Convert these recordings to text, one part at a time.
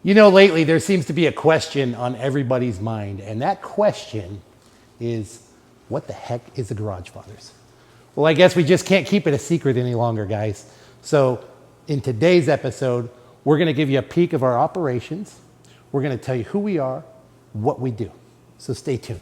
You know, lately there seems to be a question on everybody's mind, and that question is, what the heck is a Garagefathers? Well, I guess we just can't keep it a secret any longer, guys. So in today's episode, we're gonna give you a peek of our operations. We're gonna tell you who we are, what we do. So stay tuned.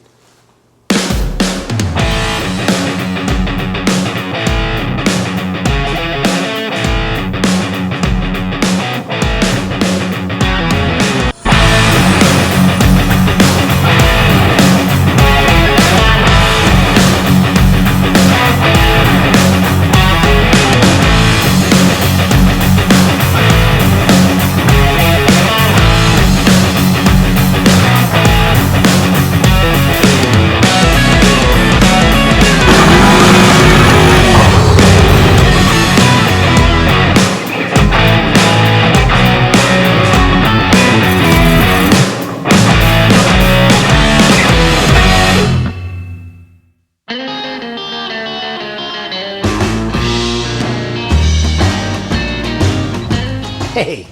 Hey,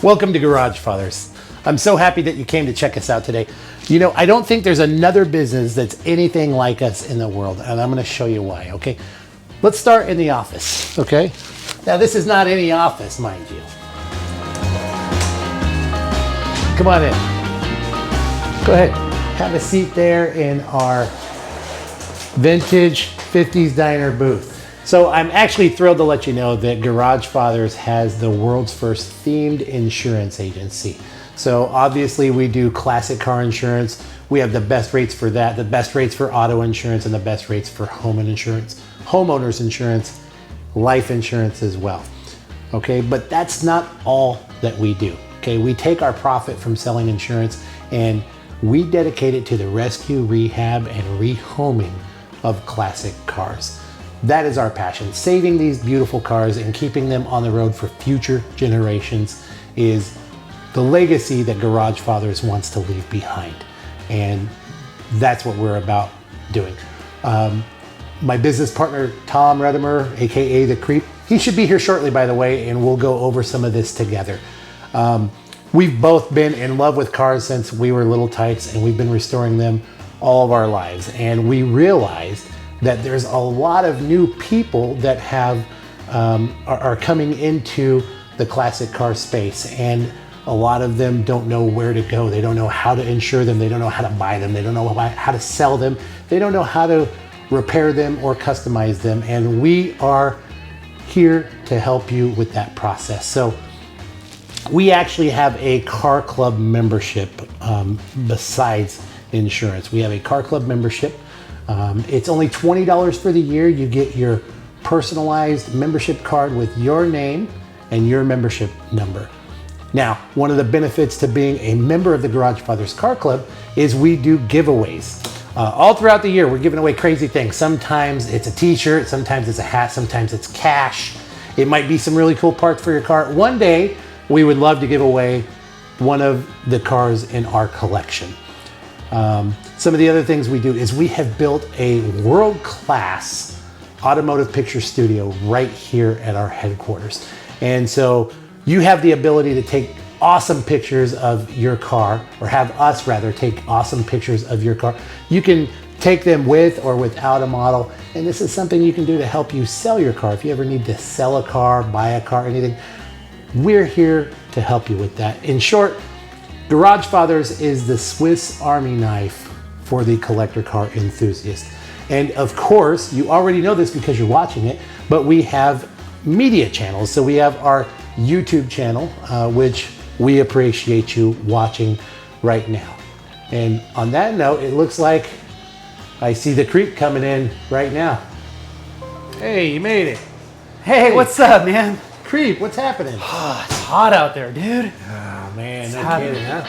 welcome to Garagefathers. I'm so happy that you came to check us out today. You know, I don't think there's another business that's anything like us in the world, and I'm going to show you why, okay? Let's start in the office, okay? Now, this is not any office, mind you. Come on in. Go ahead. Have a seat there in our vintage 50s diner booth. So I'm actually thrilled to let you know that Garagefathers has the world's first themed insurance agency. So obviously we do classic car insurance. We have the best rates for that, the best rates for auto insurance, and the best rates for homeowners insurance, life insurance as well. Okay, but that's not all that we do. Okay, we take our profit from selling insurance and we dedicate it to the rescue, rehab, and rehoming of classic cars. That is our passion. Saving these beautiful cars and keeping them on the road for future generations is the legacy that Garagefathers wants to leave behind. And that's what we're about doing. My business partner, Tom Redimer, AKA The Creep, he should be here shortly, by the way, and we'll go over some of this together. We've both been in love with cars since we were little tykes, and we've been restoring them all of our lives. And we realized that there's a lot of new people that are coming into the classic car space, and a lot of them don't know where to go. They don't know how to insure them. They don't know how to buy them. They don't know how to sell them. They don't know how to repair them or customize them. And we are here to help you with that process. So we actually have a car club membership besides insurance. We have a car club membership. It's only $20 for the year. You get your personalized membership card with your name and your membership number. Now, one of the benefits to being a member of the Garagefathers Car Club is we do giveaways. All throughout the year, we're giving away crazy things. Sometimes it's a t-shirt, sometimes it's a hat, sometimes it's cash. It might be some really cool parts for your car. One day, we would love to give away one of the cars in our collection. Some of the other things we do is we have built a world-class automotive picture studio right here at our headquarters. And so you have the ability to take awesome pictures of your car, or have us rather take awesome pictures of your car. You can take them with or without a model. And this is something you can do to help you sell your car. If you ever need to sell a car, buy a car, anything, we're here to help you with that. In short, Garagefathers is the Swiss Army knife for the collector car enthusiast. And of course, you already know this because you're watching it, but we have media channels. So we have our YouTube channel, which we appreciate you watching right now. And on that note, it looks like I see the Creep coming in right now. Hey, you made it. Hey, what's up, man? Creep, what's happening? It's hot out there, dude. Oh man, no hot. kidding, huh?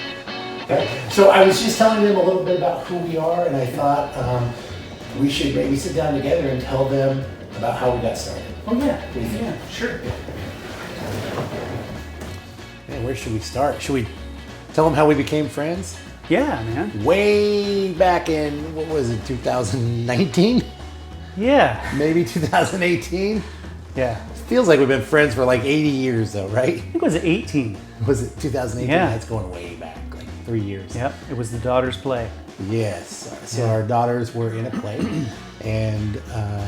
Okay. So I was just telling them a little bit about who we are, and I thought we should maybe sit down together and tell them about how we got started. Oh yeah, sure. Man, where should we start? Should we tell them how we became friends? Yeah, man. Way back in, what was it, 2019? Yeah. Maybe 2018? Yeah. Feels like we've been friends for like 80 years though, right? I think it was 18. Was it 2018? Yeah. That's going way back, like 3 years. Yep. It was the daughter's play. Yes. So our daughters were in a play and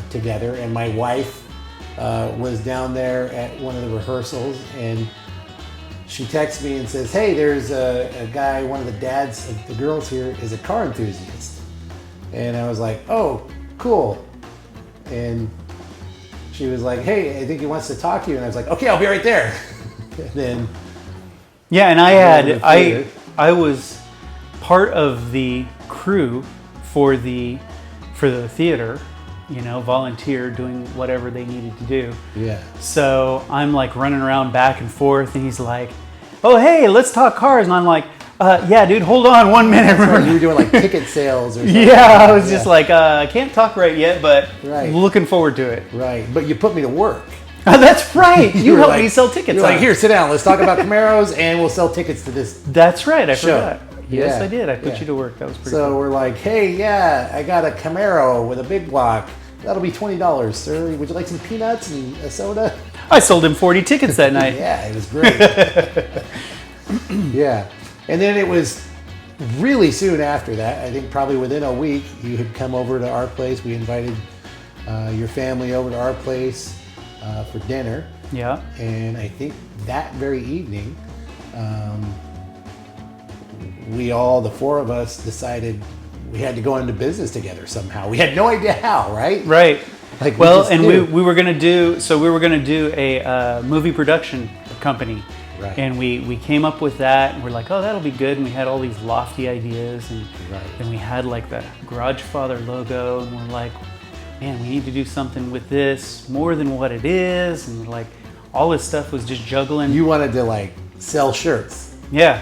together, and my wife was down there at one of the rehearsals, and she texts me and says, hey, there's a guy, one of the dads of the girls here is a car enthusiast. And I was like, oh, cool. And she was like, hey, I think he wants to talk to you. And I was like, okay, I'll be right there. And then Yeah, and I was part of the crew for the theater, you know, volunteer doing whatever they needed to do. Yeah. So I'm like running around back and forth, and he's like, oh, hey, let's talk cars. And I'm like, yeah, dude, hold on 1 minute. Right, you were doing like ticket sales or something. Yeah, I was just like, I can't talk right yet, but Right. looking forward to it. Right, but you put me to work. That's right. You were helped like- me sell tickets. You're like, here, sit down. Let's talk about Camaros, and we'll sell tickets to this. That's right. I Show. forgot. Yes, Yeah, I did. I put yeah. you to work. That was pretty So cool. we're like, hey, yeah, I got a Camaro with a big block. That'll be $20, sir. Would you like some peanuts and a soda? I sold him 40 tickets that night. Yeah, it was great. Yeah. And then it was really soon after that, I think probably within a week, you had come over to our place. We invited your family over to our place for dinner. Yeah. And I think that very evening, we all, the four of us, decided we had to go into business together somehow. We had no idea how, right? Right. Like we Well, just and knew. we were gonna do a movie production company, Right. and we came up with that, and we're like, oh, that'll be good, and we had all these lofty ideas, and Right. then we had like the Garagefather logo, and we're like, man, we need to do something with this more than what it is, and like all this stuff was just juggling. You wanted to like sell shirts. Yeah.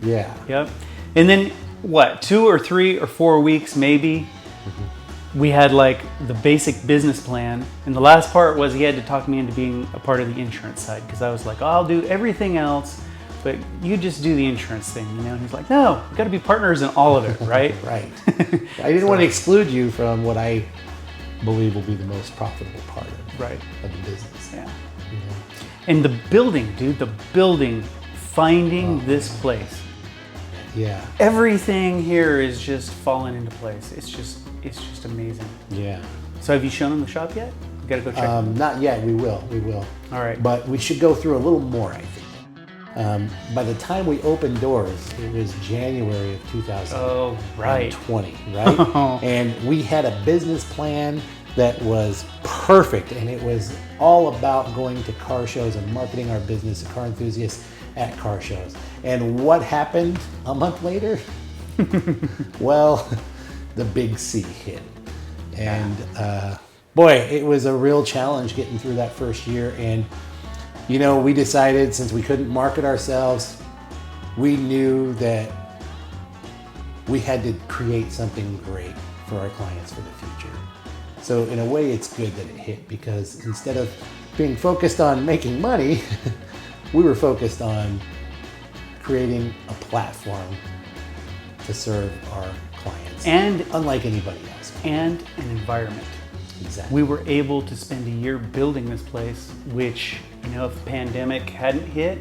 Yeah. Yep. And then what, 2 or 3 or 4 weeks maybe, we had like the basic business plan. And the last part was he had to talk me into being a part of the insurance side, because I was like, oh, I'll do everything else, but you just do the insurance thing, you know? And he's like, no, we gotta be partners in all of it, right? Right. I didn't want to exclude you from what I believe will be the most profitable part of, Right. of the business. Yeah. You know? And the building, dude, finding this place. Yeah. Everything here is just falling into place. It's just amazing. Yeah. So have you shown them the shop yet? You gotta go check. Not yet. We will. All right. But we should go through a little more, I think. By the time we opened doors, it was January of 2020, Oh, right. right? And we had a business plan that was perfect, and it was all about going to car shows and marketing our business to car enthusiasts at car shows. And what happened a month later? Well, the big C hit. And boy, it was a real challenge getting through that first year. And you know, we decided, since we couldn't market ourselves, we knew that we had to create something great for our clients for the future. So in a way, it's good that it hit, because instead of being focused on making money, we were focused on creating a platform to serve our clients, And unlike anybody else. an environment. Exactly. We were able to spend a year building this place, which, you know, if the pandemic hadn't hit,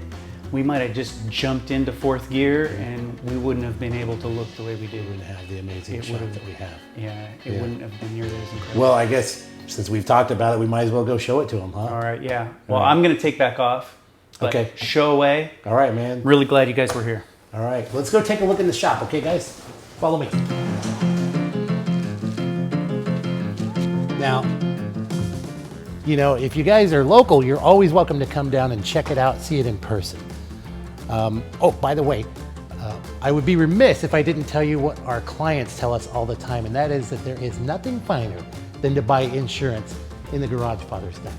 we might have just jumped into fourth gear and we wouldn't have been able to look the way we do. We wouldn't have the amazing It shop would've- that we have. Yeah, it Yeah. wouldn't have been nearly as incredible. Well, I guess since we've talked about it, we might as well go show it to them, huh? All right, yeah. Well, All right. I'm gonna take back off. But Okay. show away. All right, man. Really glad you guys were here. All right, let's go take a look in the shop, okay, guys? Follow me. Now, you know, if you guys are local, you're always welcome to come down and check it out, see it in person. Oh, by the way, I would be remiss if I didn't tell you what our clients tell us all the time, and that is that there is nothing finer than to buy insurance in the Garagefathers diner.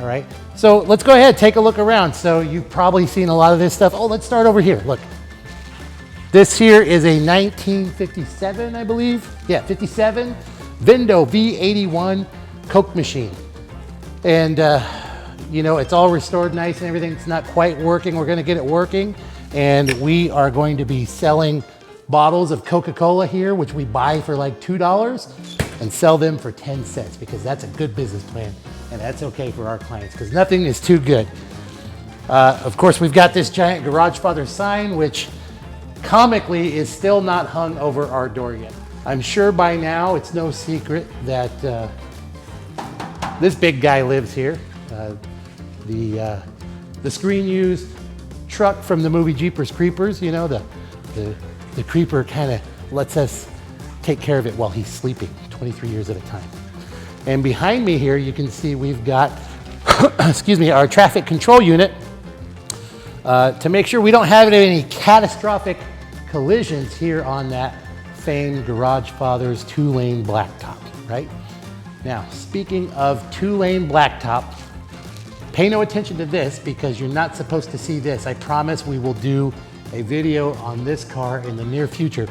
All right, so let's go ahead, take a look around. So you've probably seen a lot of this stuff. Oh, let's start over here. Look, this here is a 1957, I believe. Yeah, 57 Vindo V81 Coke machine. And you know, it's all restored nice and everything. It's not quite working. We're gonna get it working. And we are going to be selling bottles of Coca-Cola here, which we buy for like $2 and sell them for 10 cents, because that's a good business plan and that's okay for our clients because nothing is too good. Of course, we've got this giant Garagefather sign, which comically is still not hung over our door yet. I'm sure by now it's no secret that this big guy lives here. The screen used truck from the movie Jeepers Creepers, you know, the creeper kind of lets us take care of it while he's sleeping 23 years at a time. And behind me here, you can see we've got, excuse me, our traffic control unit to make sure we don't have any catastrophic collisions here on that famed Garagefather's 2-lane blacktop, right? Now, speaking of 2-lane blacktop, pay no attention to this because you're not supposed to see this. I promise we will do a video on this car in the near future,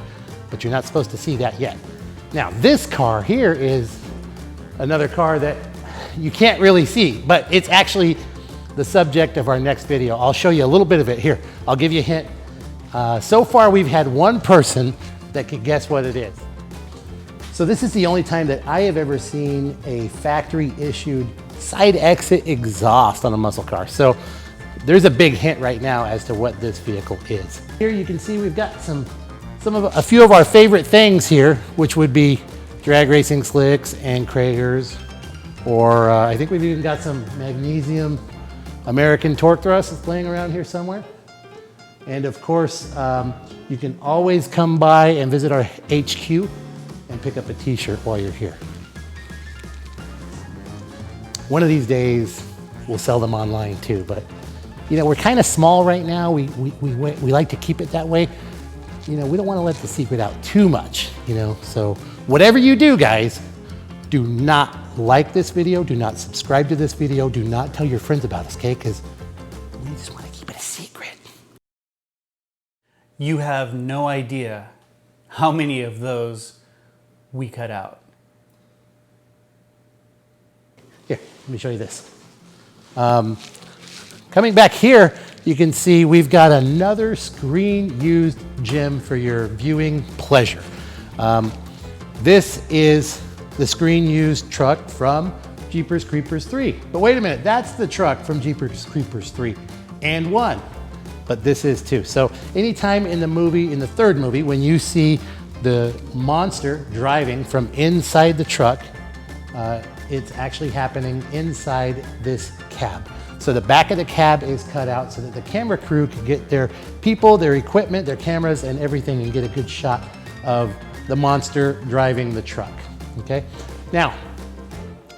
but you're not supposed to see that yet. Now, this car here is another car that you can't really see, but it's actually the subject of our next video. I'll show you a little bit of it here. I'll give you a hint. So far, we've had one person that could guess what it is. So this is the only time that I have ever seen a factory issued side exit exhaust on a muscle car. So there's a big hint right now as to what this vehicle is. Here you can see we've got a few of our favorite things here, which would be drag racing slicks and Kragers, or I think we've even got some magnesium American torque thrusts laying around here somewhere. And of course, you can always come by and visit our HQ and pick up a t-shirt while you're here. One of these days, we'll sell them online too, but you know, we're kind of small right now. We like to keep it that way. You know, we don't want to let the secret out too much, you know, so whatever you do, guys, do not like this video, do not subscribe to this video, do not tell your friends about us, okay? Because we just want to keep it a secret. You have no idea how many of those we cut out. Here, let me show you this. Coming back here, you can see we've got another screen-used gym for your viewing pleasure. This is the screen-used truck from Jeepers Creepers 3. But wait a minute, that's the truck from Jeepers Creepers 3 and 1. But this is too. So anytime in the movie, in the third movie, when you see the monster driving from inside the truck, it's actually happening inside this cab. So the back of the cab is cut out so that the camera crew can get their people, their equipment, their cameras and everything and get a good shot of the monster driving the truck, okay? Now,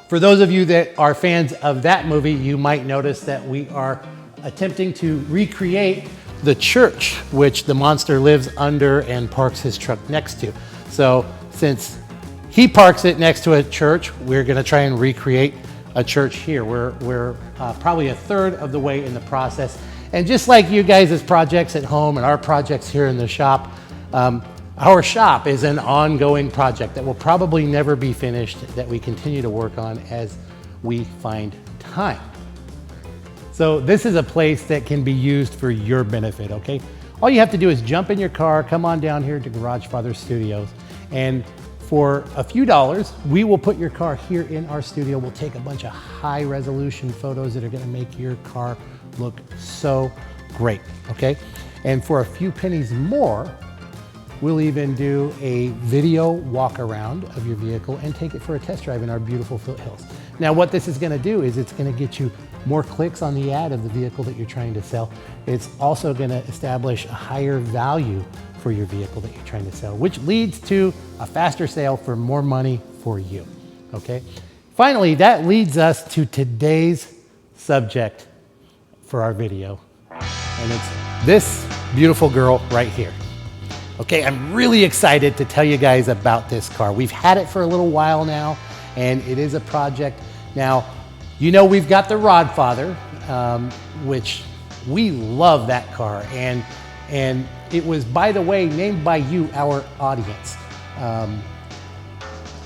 for those of you that are fans of that movie, you might notice that we are attempting to recreate the church which the monster lives under and parks his truck next to. So since he parks it next to a church, we're gonna try and recreate a church here. We're probably a third of the way in the process. And just like you guys' projects at home and our projects here in the shop, our shop is an ongoing project that will probably never be finished, that we continue to work on as we find time. So this is a place that can be used for your benefit, okay? All you have to do is jump in your car, come on down here to Garagefather Studios, and for a few dollars, we will put your car here in our studio. We'll take a bunch of high resolution photos that are gonna make your car look so great, okay? And for a few pennies more, we'll even do a video walk around of your vehicle and take it for a test drive in our beautiful foothills. Now what this is gonna do is it's gonna get you more clicks on the ad of the vehicle that you're trying to sell. It's also gonna establish a higher value for your vehicle that you're trying to sell, which leads to a faster sale for more money for you, okay? Finally, that leads us to today's subject for our video, and it's this beautiful girl right here. Okay, I'm really excited to tell you guys about this car. We've had it for a little while now, and it is a project. Now, you know we've got the Rodfather, which we love that car, and it was, by the way, named by you, our audience.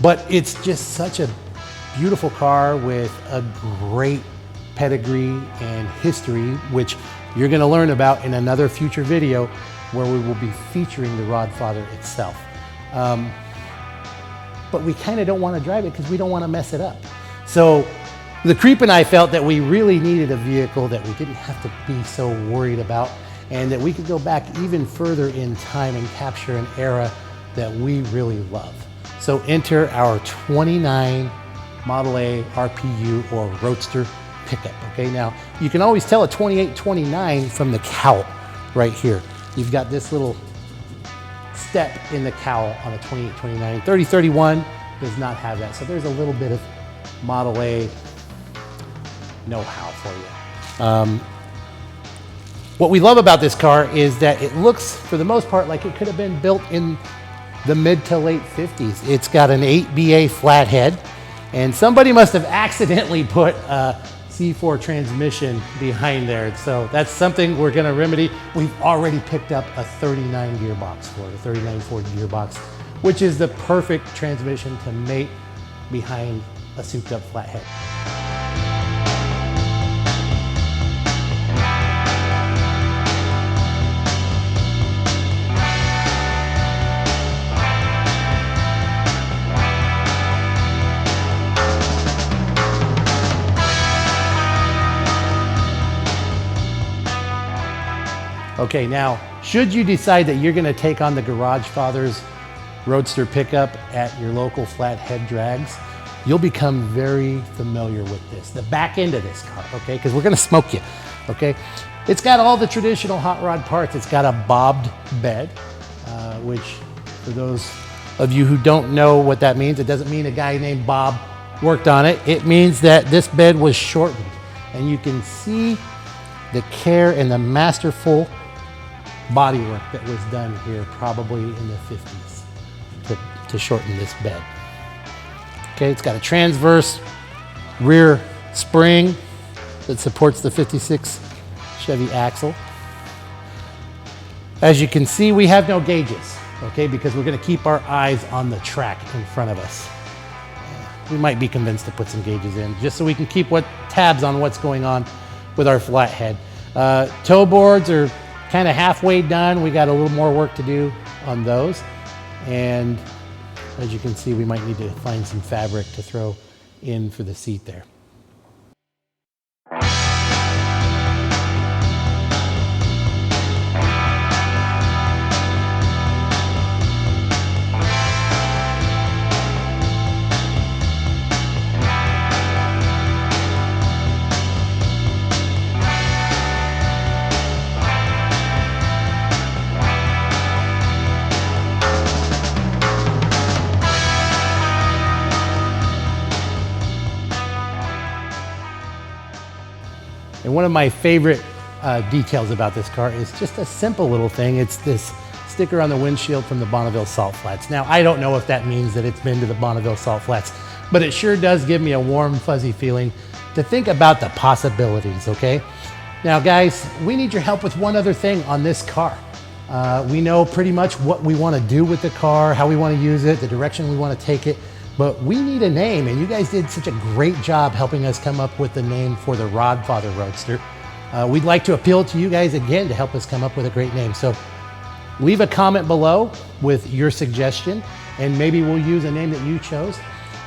But it's just such a beautiful car with a great pedigree and history, which you're gonna learn about in another future video where we will be featuring the Rodfather itself. But we kind of don't want to drive it because we don't want to mess it up. So The Creep and I felt that we really needed a vehicle that we didn't have to be so worried about, and that we could go back even further in time and capture an era that we really love. So enter our 29 Model A RPU or Roadster pickup. Okay, now you can always tell a 2829 from the cowl right here. You've got this little step in the cowl on a 2829. 3031 does not have that, so there's a little bit of Model A know-how for you. What we love about this car is that it looks, for the most part, like it could have been built in the mid to late 50s. It's got an 8BA flathead, and somebody must have accidentally put a C4 transmission behind there. So that's something we're gonna remedy. We've already picked up a 39 gearbox for it, a 39 Ford gearbox, which is the perfect transmission to mate behind a souped up flathead. Okay, now, should you decide that you're gonna take on the Garagefathers Roadster pickup at your local flathead drags, you'll become very familiar with this, the back end of this car, okay? Because we're gonna smoke you, okay? It's got all the traditional hot rod parts. It's got a bobbed bed, which for those of you who don't know what that means, it doesn't mean a guy named Bob worked on it. It means that this bed was shortened, and you can see the care and the masterful bodywork that was done here probably in the 50s to shorten this bed. Okay, it's got a transverse rear spring that supports the 56 Chevy axle. As you can see, we have no gauges, okay, because we're gonna keep our eyes on the track in front of us. We might be convinced to put some gauges in just so we can keep tabs on what's going on with our flathead. Toe boards are kind of halfway done. We got a little more work to do on those. And as you can see, we might need to find some fabric to throw in for the seat there. And one of my favorite details about this car is just a simple little thing. It's this sticker on the windshield from the Bonneville Salt Flats. Now, I don't know if that means that it's been to the Bonneville Salt Flats, but it sure does give me a warm, fuzzy feeling to think about the possibilities, okay? Now, guys, we need your help with one other thing on this car. We know pretty much what we want to do with the car, how we want to use it, the direction we want to take it. But we need a name, and you guys did such a great job helping us come up with the name for the Garagefather Roadster. We'd like to appeal to you guys again to help us come up with a great name. So leave a comment below with your suggestion, and maybe we'll use a name that you chose.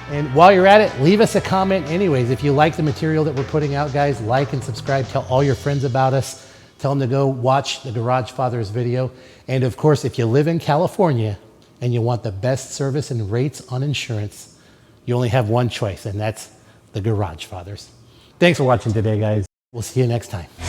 And while you're at it, leave us a comment anyways. If you like the material that we're putting out, guys, like and subscribe. Tell all your friends about us. Tell them to go watch the Garagefathers video. And of course, if you live in California, and you want the best service and rates on insurance, you only have one choice, and that's the Garagefathers. Thanks for watching today, guys. We'll see you next time.